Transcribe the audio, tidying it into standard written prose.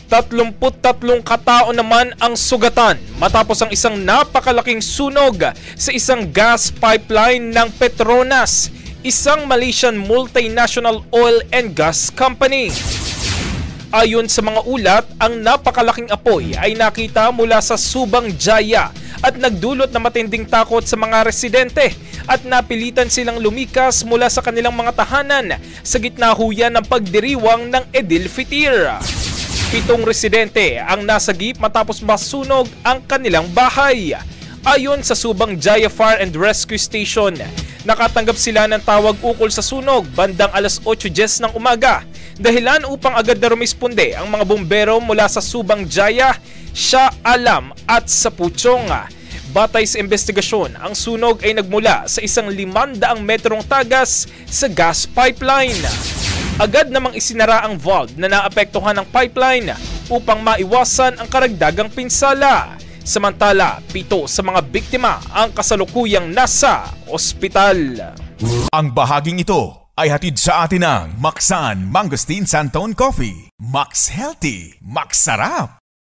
33 katao naman ang sugatan matapos ang isang napakalaking sunog sa isang gas pipeline ng Petronas, isang Malaysian multinational oil and gas company. Ayon sa mga ulat, ang napakalaking apoy ay nakita mula sa Subang Jaya at nagdulot ng matinding takot sa mga residente at napilitan silang lumikas mula sa kanilang mga tahanan sa gitna huyan ng pagdiriwang ng Edil Fitir. 7 residente ang nasagip matapos masunog ang kanilang bahay. Ayon sa Subang Jaya Fire and Rescue Station, nakatanggap sila ng tawag ukol sa sunog bandang alas 8:10 ng umaga. Dahilan upang agad na rumisponde ang mga bumbero mula sa Subang Jaya, Shah Alam at sa Puchong. Batay sa investigasyon, ang sunog ay nagmula sa isang 500 metrong tagas sa gas pipeline. Agad namang isinara ang valve na naapektuhan ng pipeline upang maiwasan ang karagdagang pinsala. Samantala, 7 sa mga biktima ang kasalukuyang nasa ospital. Ang bahaging ito ay hatid sa atin ng Maxan Mangosteen Santon Coffee. Max Healthy, Max Sarap.